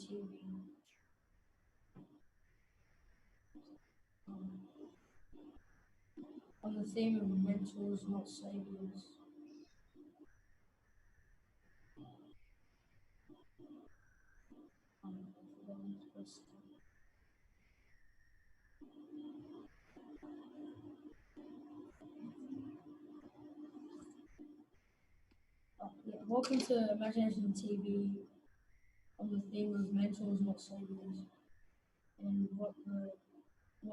TV on the theme of mentors, not saviors. Welcome to Imagi-Nation Tv on the theme of mentors, not saviors, and what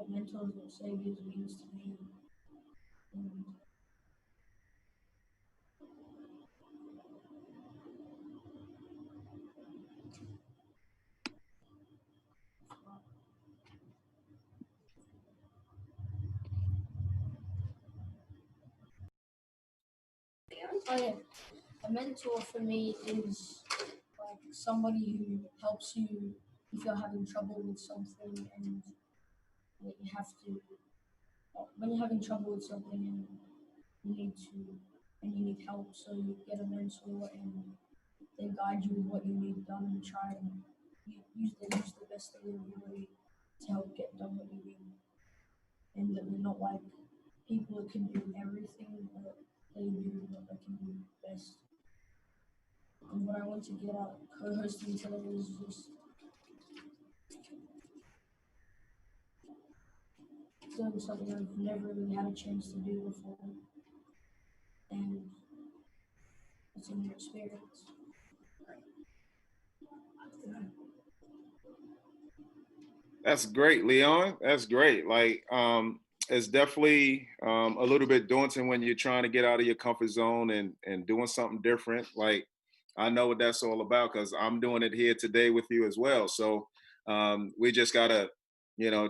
mentors, not saviors means to me. And oh yeah, A mentor for me is like somebody who helps you if you're having trouble with something and you have to when you're having trouble with something and you need to and you need help, so you get a mentor and they guide you with what you need done and try and use the best of their ability to help get done what you need. And that they're not like people that can do everything, but they do what they can do best. And what I want to get out of co-hosting today is just doing something I've never really had a chance to do before, and it's a new experience. That's great, Leon. That's great. Like, it's definitely a little bit daunting when you're trying to get out of your comfort zone and doing something different. Like, I know what that's all about because I'm doing it here today with you as well. So we just gotta,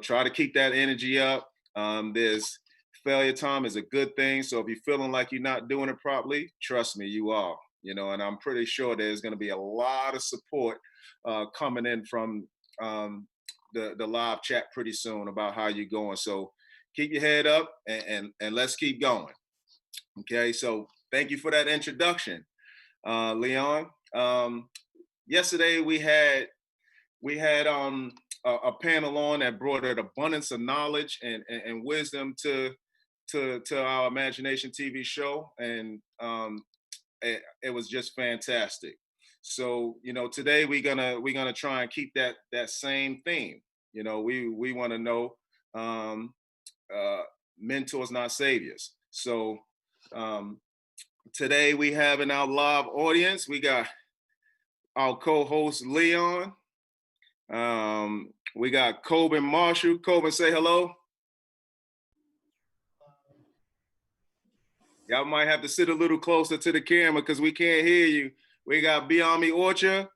try to keep that energy up. There's failure time is a good thing. So if you're feeling like you're not doing it properly, trust me, you are. And I'm pretty sure there's going to be a lot of support coming in from the live chat pretty soon about how you're going. So keep your head up and let's keep going. Okay, so thank you for that introduction, Leon. Yesterday we had a panel on that brought an abundance of knowledge and wisdom to our Imagination TV show, and it was just fantastic. So today we're gonna try and keep that same theme. We want to know uh, mentors, not saviors. So today we have in our live audience, we got our co-host Leon. We got Coben Marshall. Coben, say hello. Y'all might have to sit a little closer to the camera because we can't hear you. We got Biami Orchard.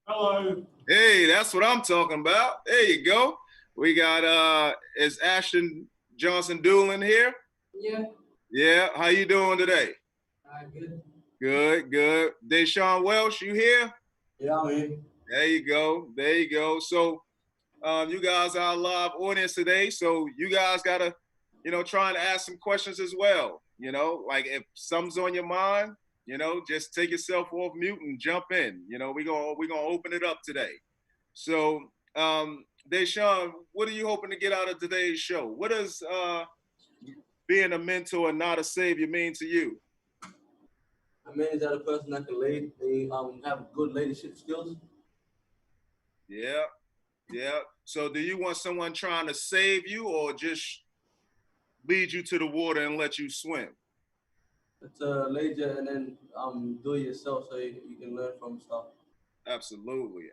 Hello. Hey, that's what I'm talking about. There you go. We got is Ashton Johnson Doolin here? Yeah. Yeah. How you doing today? Good. Good. Deshaun Welsh, you here? Yeah, I'm here. There you go. So you guys are our live audience today. So you guys gotta, try and ask some questions as well. Like if something's on your mind, just take yourself off mute and jump in. We're gonna open it up today. So Deshaun, what are you hoping to get out of today's show? What does being a mentor and not a savior mean to you? I mean, is that a person that can lead? They have good leadership skills. Yeah. So do you want someone trying to save you or just lead you to the water and let you swim? It's a lead you and then do it yourself so you can learn from stuff. Absolutely.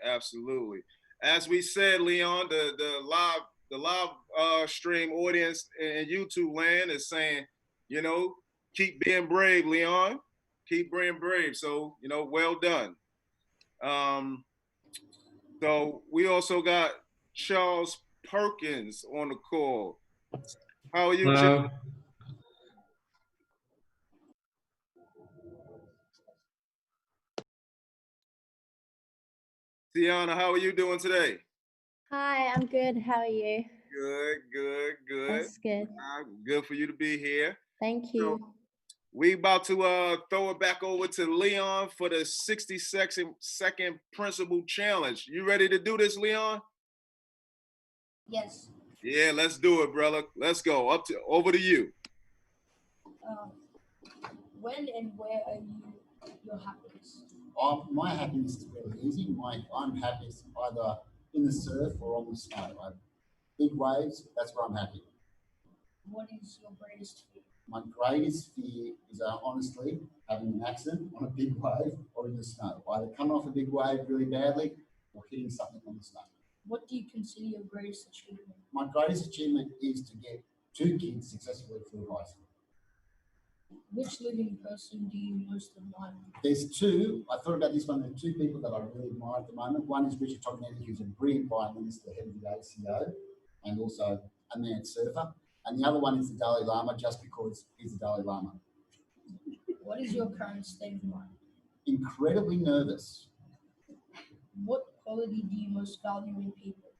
As we said, Leon, the live stream audience in YouTube land is saying, keep being brave, Leon. Keep being brave. So, well done. So we also got Charles Perkins on the call. How are you, Charles? Tiana, how are you doing today? Hi, I'm good. How are you? Good. That's good. Good for you to be here. Thank you. So we about to throw it back over to Leon for the 60-second principle challenge. You ready to do this, Leon? Yes. Yeah, let's do it, brother. Let's go. Over to you. When and where are you your happiest? My happiness is really easy. I'm happiest either in the surf or on the snow. Big waves, that's where I'm happy. What is your greatest fear? My greatest fear is honestly having an accident on a big wave or in the snow. Either coming off a big wave really badly or hitting something on the snow. What do you consider your greatest achievement? My greatest achievement is to get 2 kids successfully through high school. Which living person do you most admire? There's 2. I thought about this one. There are 2 people that I really admire at the moment. One is Richard Tognetti, who's a brilliant violinist, the head of the ACO, and also a mad surfer. And the other one is the Dalai Lama, just because he's the Dalai Lama. What is your current state of mind? Incredibly nervous. What quality do you most value in people?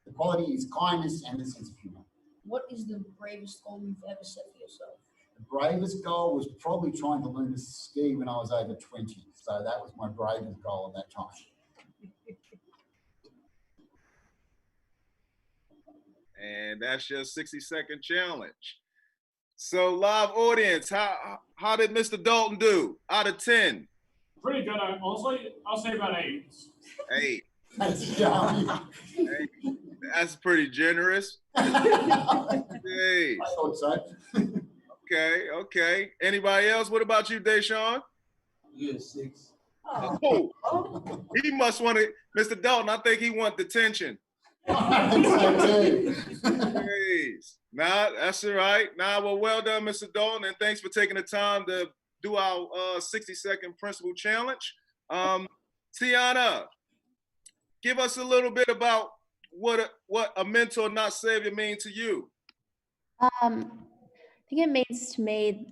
The quality is kindness and a sense of humour. What is the bravest goal you've ever set for yourself? The bravest goal was probably trying to learn to ski when I was over 20. So that was my bravest goal at that time. And that's your 60-second challenge. So live audience, how did Mr. Dalton do out of 10? Pretty good. Honestly, I'll say about 8. 8. That's yummy. 8. That's pretty generous. Hey. I thought so. Okay. Anybody else? What about you, Deshaun? You get 6. Oh, he must want it. Mr. Dalton, I think he want detention. I think so too. Jeez. Nah, that's all right. Well done, Mr. Dalton, and thanks for taking the time to do our 60-second principle challenge. Tiana, give us a little bit about what a mentor, not savior, mean to you. I think it means to me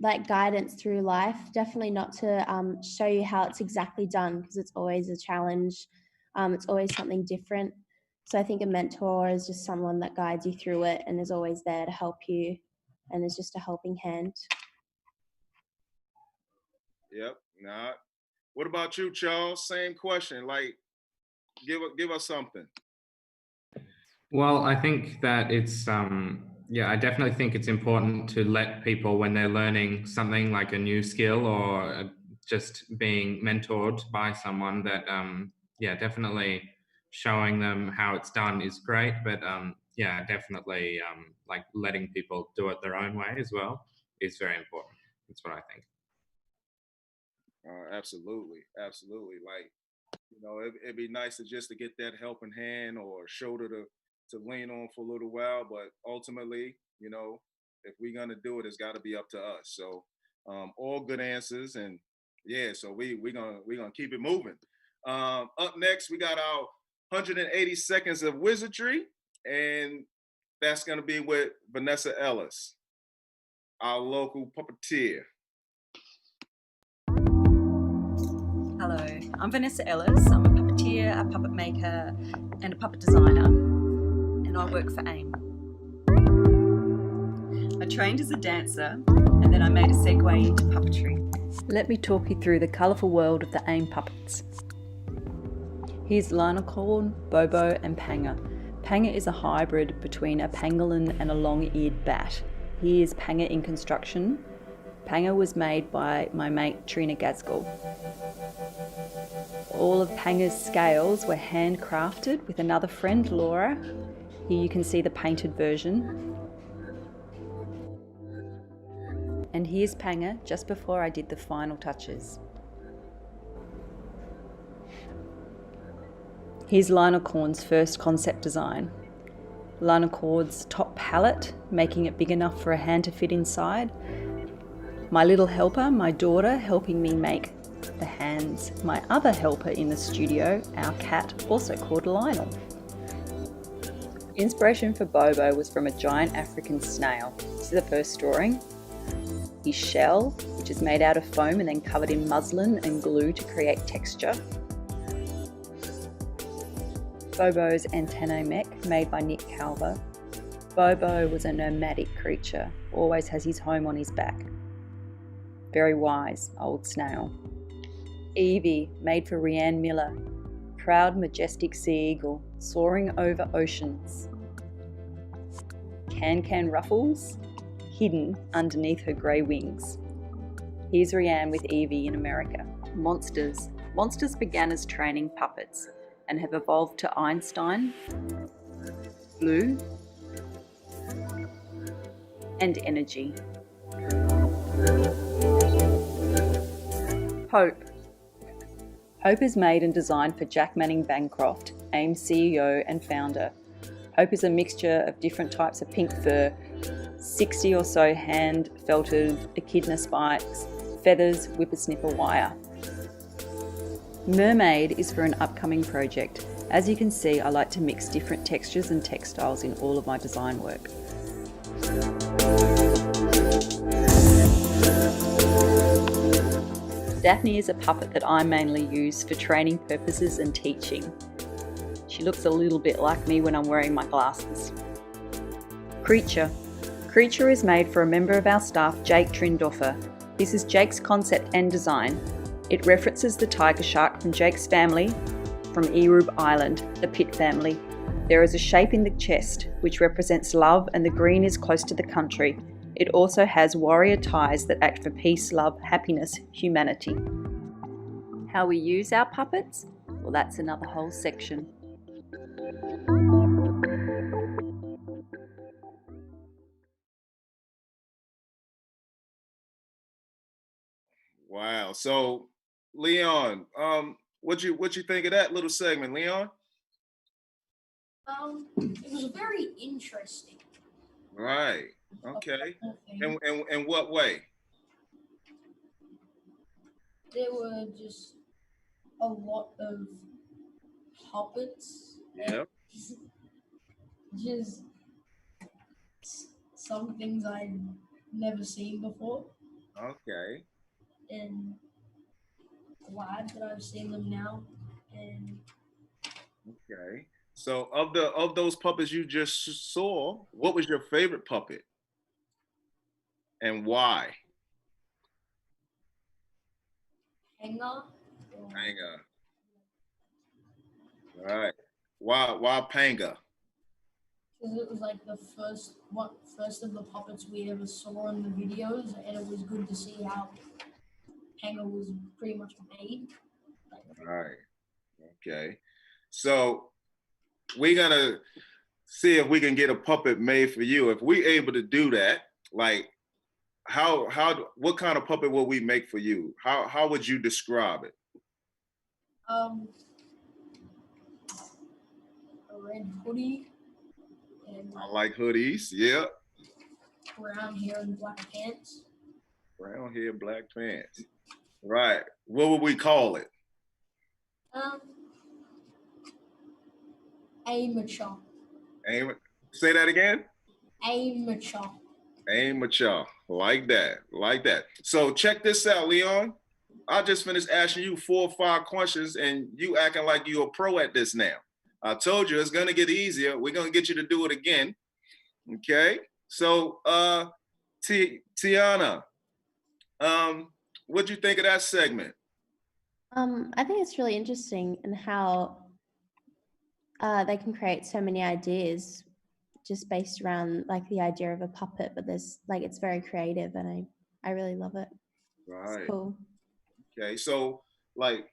like guidance through life. Definitely not to show you how it's exactly done, because it's always a challenge. It's always something different. So I think a mentor is just someone that guides you through it and is always there to help you and is just a helping hand. Yep. Nah. What about you, Charles? Same question. Like, give us something. Well, I think that it's I definitely think it's important to let people, when they're learning something like a new skill or just being mentored by someone, that definitely showing them how it's done is great, but definitely like letting people do it their own way as well is very important. That's what I think. Absolutely. Like, it'd be nice to get that helping hand or shoulder to lean on for a little while, but ultimately, if we're gonna do it, it's got to be up to us. So, all good answers, and so we're gonna keep it moving. Up next, we got our 180 seconds of wizardry, and that's gonna be with Vanessa Ellis, our local puppeteer. Hello, I'm Vanessa Ellis. I'm a puppeteer, a puppet maker, and a puppet designer, and I work for AIM. I trained as a dancer, and then I made a segue into puppetry. Let me talk you through the colourful world of the AIM puppets. Here's Linocorn, Bobo, and Panga. Panga is a hybrid between a pangolin and a long-eared bat. Here's Panga in construction. Panga was made by my mate Trina Gaskell. All of Panga's scales were handcrafted with another friend, Laura. Here you can see the painted version. And here's Panga just before I did the final touches. Here's Linocorn's first concept design. Linocorn's top palette, making it big enough for a hand to fit inside. My little helper, my daughter, helping me make the hands. My other helper in the studio, our cat, also called Lionel. Inspiration for Bobo was from a giant African snail. This is the first drawing. His shell, which is made out of foam and then covered in muslin and glue to create texture. Bobo's antennae mech, made by Nick Calver. Bobo was a nomadic creature, always has his home on his back. Very wise, old snail. Evie, made for Rianne Miller. Proud, majestic sea eagle, soaring over oceans. Can Ruffles, hidden underneath her grey wings. Here's Rianne with Evie in America. Monsters. Monsters began as training puppets and have evolved to Einstein, Blue, and Energy. Hope. Hope is made and designed for Jack Manning Bancroft, AIM CEO and founder. Hope is a mixture of different types of pink fur, 60 or so hand-felted echidna spikes, feathers, whippersnipper wire. Mermaid is for an upcoming project. As you can see, I like to mix different textures and textiles in all of my design work. Daphne is a puppet that I mainly use for training purposes and teaching. She looks a little bit like me when I'm wearing my glasses. Creature. Creature is made for a member of our staff, Jake Trindoffer. This is Jake's concept and design. It references the tiger shark from Jake's family from Erub Island, the Pitt family. There is a shape in the chest which represents love, and the green is close to the country. It also has warrior ties that act for peace, love, happiness, humanity. How we use our puppets? Well, that's another whole section. Wow. So, Leon, what you think of that little segment, Leon? It was very interesting. Right. Okay. And what way? There were just a lot of puppets. Yep. Just some things I'd never seen before, Okay. and glad that I've seen them now. And Okay. So of those puppets you just saw, what was your favorite puppet? And why? Hanger, Panga. All right. Why Panga? because it was like the first of the puppets we ever saw in the videos, and it was good to see how Hanger was pretty much made. All right. Okay. So we're gonna see if we can get a puppet made for you. If we able to do that, like what kind of puppet will we make for you? How would you describe it? A red hoodie and I like hoodies. Yeah. brown hair and black pants. Brown hair, black pants. Right. What would we call it? Amateur. Say that again. Amateur. Amateur. Like that. Like that. So check this out, Leon. I just finished asking you 4 or 5 questions and you acting like you're a pro at this now. I told you it's gonna get easier. We're gonna get you to do it again. Okay. So Tiana, what'd you think of that segment? I think it's really interesting in how they can create so many ideas just based around like the idea of a puppet, but there's like it's very creative and I really love it. Right. It's cool. Okay. So like,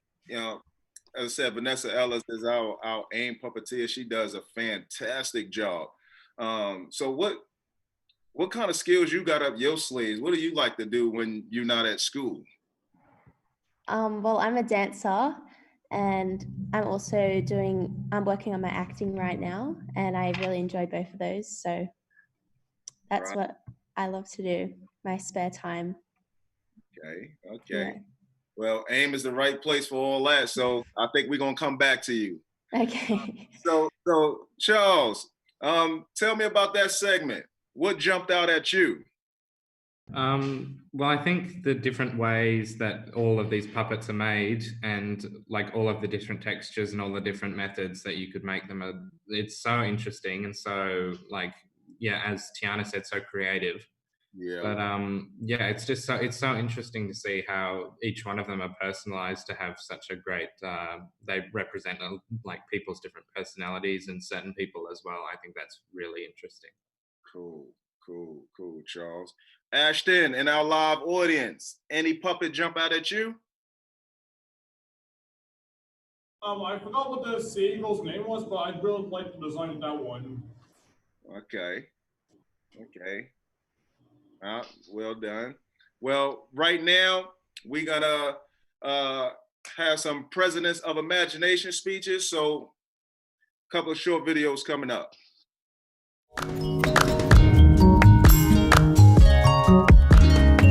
as I said, Vanessa Ellis is our AIM puppeteer. She does a fantastic job. So what kind of skills you got up your sleeves? What do you like to do when you're not at school? Well, I'm a dancer and I'm working on my acting right now, and I really enjoy both of those. So that's what I love to do, my spare time. Okay. Yeah. Well, AIM is the right place for all that. So I think we're gonna come back to you. Okay. So Charles, tell me about that segment. What jumped out at you? Well, I think the different ways that all of these puppets are made and like all of the different textures and all the different methods that you could make them, it's so interesting and so like, yeah, as Tiana said, so creative. Yeah. But yeah, it's so interesting to see how each one of them are personalized to have such a great, they represent like people's different personalities and certain people as well. I think that's really interesting. Cool, Charles. Ashton, in our live audience, any puppet jump out at you? I forgot what the seagull's name was, but I'd really like the design of that one. Okay. Well done. Well, right now we're gonna have some presidents of imagination speeches. So a couple of short videos coming up.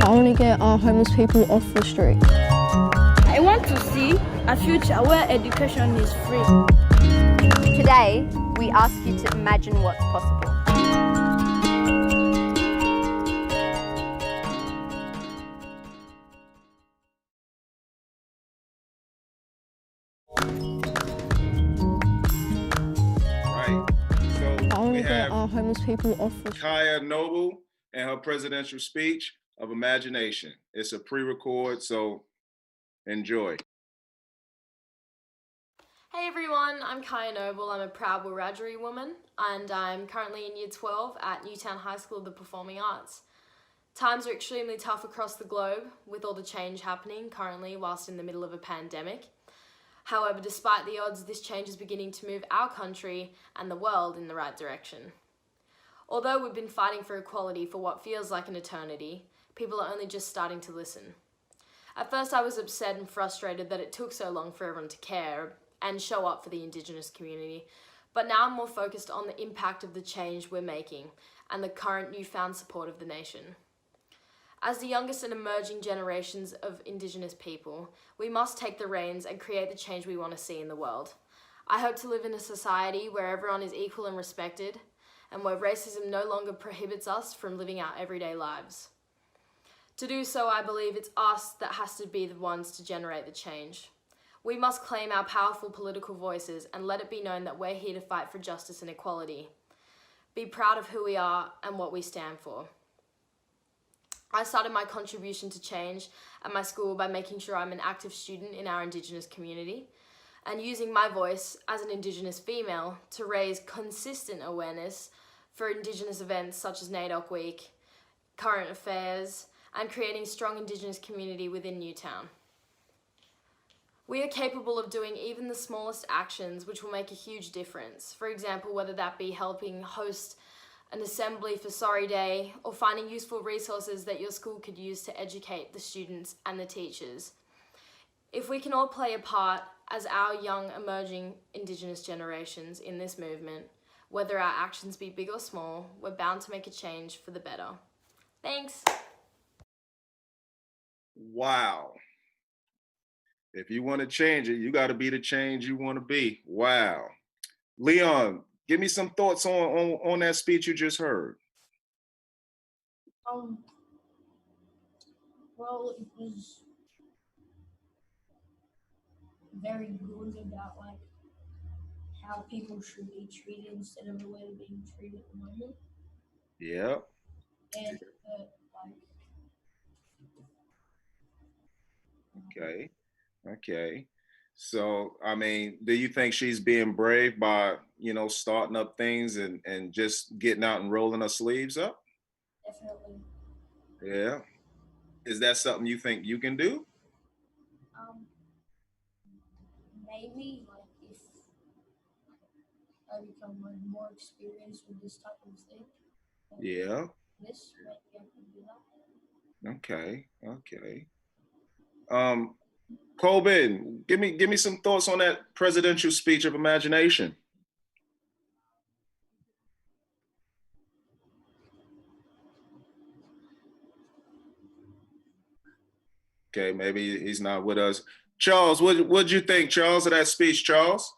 I want to get our homeless people off the street. I want to see a future where education is free. Today, we ask you to imagine what's possible. our homeless people off for... Kaya Noble and her presidential speech of Imagi-Nation. It's a pre-record, so enjoy. Hey everyone, I'm Kaya Noble. I'm a proud Wiradjuri woman and I'm currently in Year 12 at Newtown High School of the Performing Arts. Times are extremely tough across the globe with all the change happening currently whilst in the middle of a pandemic. However, despite the odds, this change is beginning to move our country and the world in the right direction. Although we've been fighting for equality for what feels like an eternity, people are only just starting to listen. At first I was upset and frustrated that it took so long for everyone to care and show up for the Indigenous community, but now I'm more focused on the impact of the change we're making and the current newfound support of the nation. As the youngest and emerging generations of Indigenous people, we must take the reins and create the change we want to see in the world. I hope to live in a society where everyone is equal and respected, and where racism no longer prohibits us from living our everyday lives. To do so, I believe it's us that has to be the ones to generate the change. We must claim our powerful political voices and let it be known that we're here to fight for justice and equality. Be proud of who we are and what we stand for. I started my contribution to change at my school by making sure I'm an active student in our Indigenous community and using my voice as an Indigenous female to raise consistent awareness for Indigenous events such as NAIDOC Week, current affairs, and creating strong Indigenous community within Newtown. We are capable of doing even the smallest actions which will make a huge difference. For example, whether that be helping host an assembly for Sorry Day, or finding useful resources that your school could use to educate the students and the teachers. If we can all play a part as our young emerging Indigenous generations in this movement, whether our actions be big or small, we're bound to make a change for the better. Thanks. Wow. If you want to change it, you got to be the change you want to be. Wow. Leon, give me some thoughts on that speech you just heard. Well, it was very good about like how people should be treated instead of the way they're being treated at the moment. Yeah. And Okay. So, I mean, do you think she's being brave by, starting up things and just getting out and rolling her sleeves up? Definitely. Yeah. Is that something you think you can do? Maybe like if I become like more experienced with this type of thing. Yeah. This maybe I can do that. Okay. Colbin, give me some thoughts on that presidential speech of Imagi-Nation. Okay, maybe he's not with us. Charles, what'd you think, Charles, of that speech, Charles?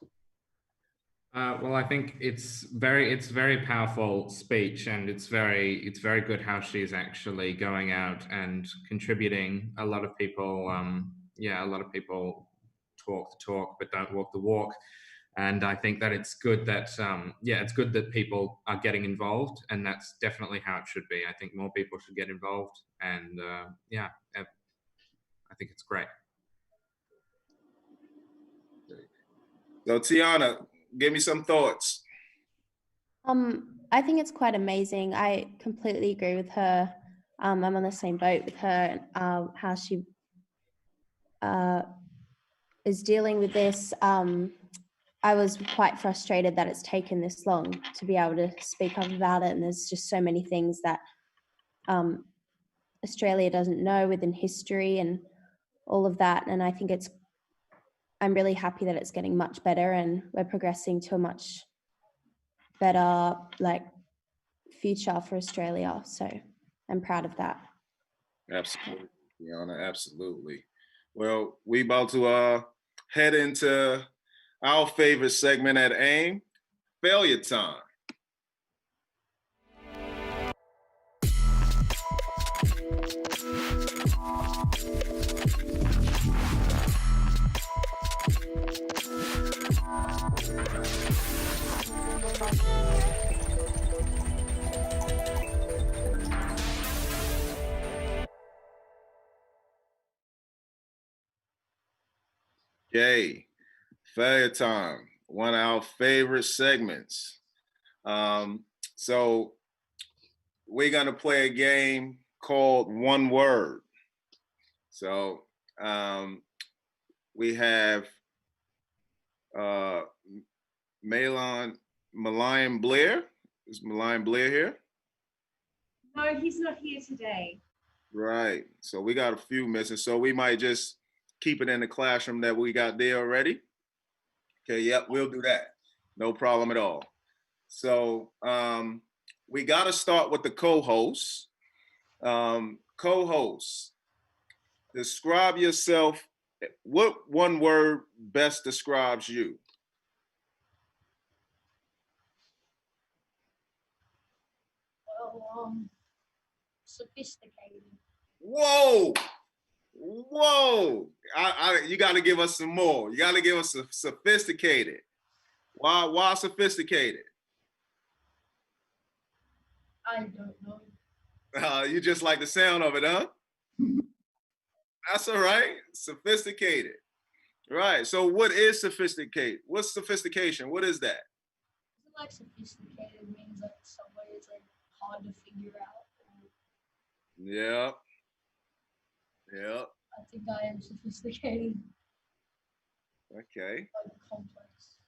Well, I think it's very powerful speech, and it's very good how she's actually going out and contributing. A lot of people, a lot of people talk the talk but don't walk the walk, and I think that it's good that it's good that people are getting involved, and that's definitely how it should be. I think more people should get involved, and I think it's great. So Tiana, give me some thoughts. I think it's quite amazing. I completely agree with her. I'm on the same boat with her, how she is dealing with this. I was quite frustrated that it's taken this long to be able to speak up about it, and there's just so many things that Australia doesn't know within history and all of that, and I think I'm really happy that it's getting much better and we're progressing to a much better future for Australia. So I'm proud of that. Absolutely, Tiana, absolutely. Well, we about to head into our favorite segment at AIM, failure time. Okay, failure time, one of our favorite segments. So we're gonna play a game called One Word. So we have uh, Malayan Blair. Is Malayan Blair here? No, he's not here today. Right. So we got a few missing. So we might just keep it in the classroom that we got there already. Okay, yep, we'll do that. No problem at all. So we got to start with the co-hosts. Co-hosts, describe yourself. What one word best describes you? Well, sophisticated. Whoa, whoa! You got to give us some more. You got to give us sophisticated. Why sophisticated? I don't know. You just like the sound of it, huh? That's all right. Sophisticated. Right. So what is sophisticated? What's sophistication? What is that? Is it like sophisticated means like somewhere it's like hard to figure out? Yep. Yep. I think I am sophisticated. Okay. Like complex.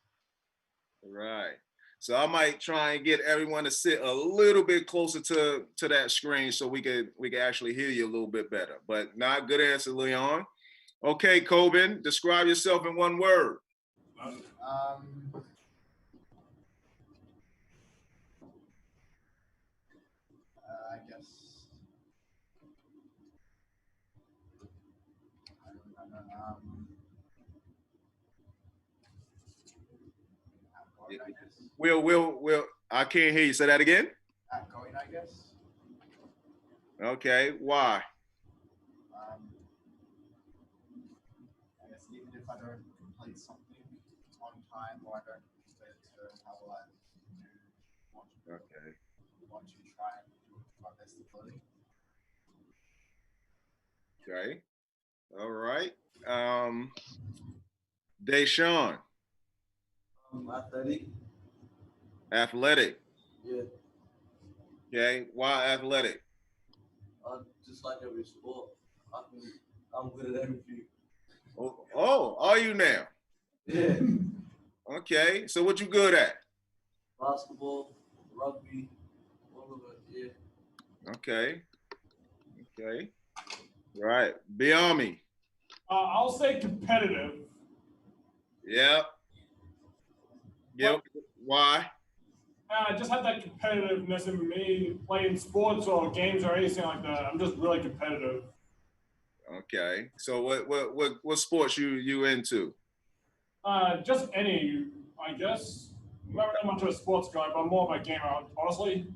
Right. So I might try and get everyone to sit a little bit closer to that screen so we could actually hear you a little bit better. But not good answer, Leon. Okay, Coben, describe yourself in one word. I guess. We'll. I can't hear you. Say that again. Outgoing, I guess. Okay. Why? I guess even if I don't complete something on time or I don't complete it, how will I want to try and do my best ability? Okay. All right. Deshaun. Athletic. Athletic. Yeah. Okay. Why athletic? Just like every sport, I'm good at everything. Oh, are you now? Yeah. Okay. So what you good at? Basketball, rugby, all of it. Yeah. Okay. Okay. Right. Beyond me. I'll say competitive. Yep. Yep. Why? I just have that competitiveness in me playing sports or games or anything like that. I'm just really competitive. Okay. So what sports you into? Just any, I guess. I'm not really much of a sports guy, but I'm more of a gamer, honestly.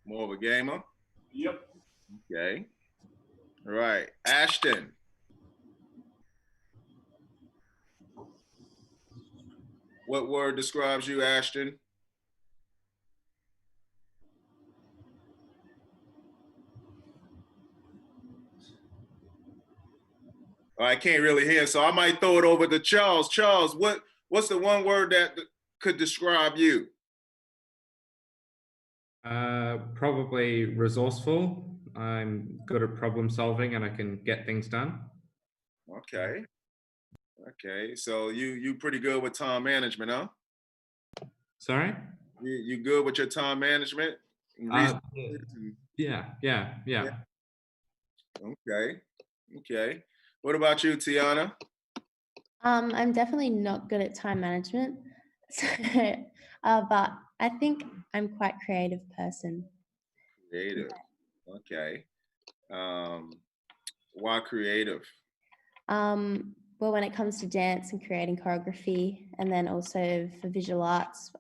More of a gamer? Yep. Okay. All right. Ashton. What word describes you, Ashton? I can't really hear, so I might throw it over to Charles. Charles, what's the one word that could describe you? Probably resourceful. I'm good at problem solving and I can get things done. Okay. Okay. So you pretty good with time management, huh? Sorry? You good with your time management? Yeah. Okay. Okay. What about you, Tiana? I'm definitely not good at time management, so, but I think I'm quite a creative person. Creative. Okay. Why creative? Well, when it comes to dance and creating choreography, and then also for visual arts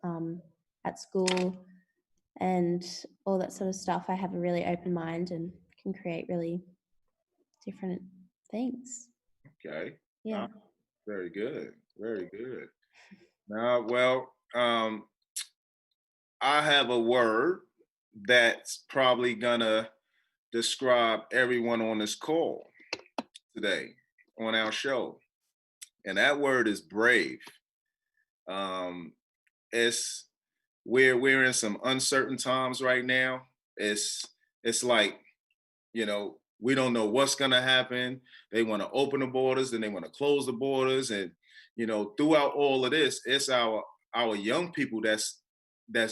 at school and all that sort of stuff, I have a really open mind and can create really different things. Okay. Yeah. Very good. Very good. Now, well, I have a word that's probably gonna describe everyone on this call today on our show. and that word is brave. It's we're in some uncertain times right now. It's like, we don't know what's gonna happen. They want to open the borders, then they want to close the borders, and throughout all of this, it's our young people that's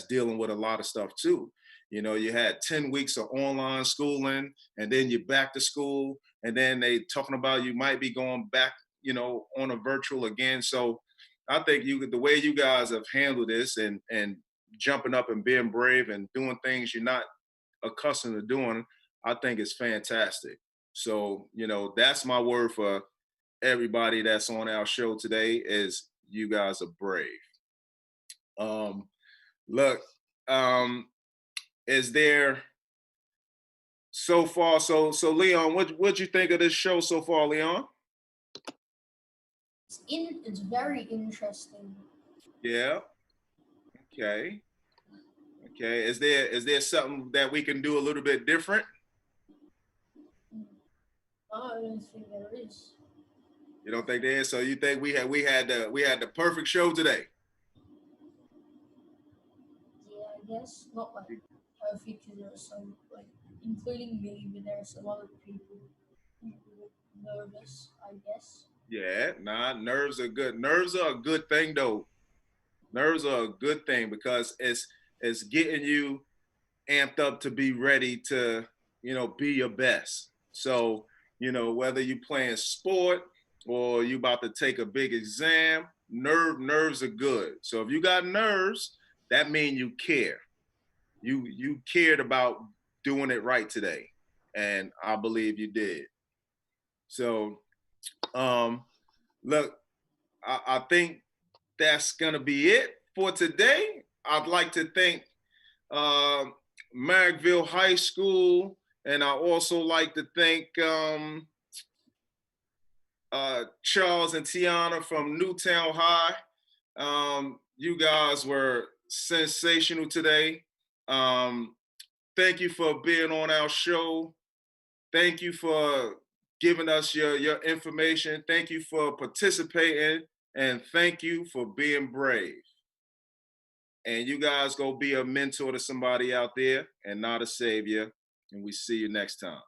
dealing with a lot of stuff too. You had 10 weeks of online schooling, and then you're back to school, and then they talking about you might be going back, on a virtual again. So I think the way you guys have handled this and jumping up and being brave and doing things you're not accustomed to doing, I think it's fantastic. So, that's my word for everybody that's on our show today is you guys are brave. Look, is there so far, so Leon, what'd you think of this show so far, Leon? It's very interesting. Yeah. Okay. Is there something that we can do a little bit different? I don't think there is. You don't think there is? So you think we had the perfect show today? Yeah, I guess not like perfect because there are some including me, but there are some other people who were nervous, I guess. Yeah, nerves are good. Nerves are a good thing though. Nerves are a good thing because it's getting you amped up to be ready to, be your best. So, whether you playing sport or you about to take a big exam, nerves are good. So if you got nerves, that means you care. You cared about doing it right today. And I believe you did. So look, I think that's gonna be it for today. I'd like to thank Marrickville High School, and I also like to thank Charles and Tiana from Newtown High. You guys were sensational today. Thank you for being on our show. Thank you for giving us your information. Thank you for participating, and thank you for being brave. And you guys go be a mentor to somebody out there and not a savior. And we see you next time.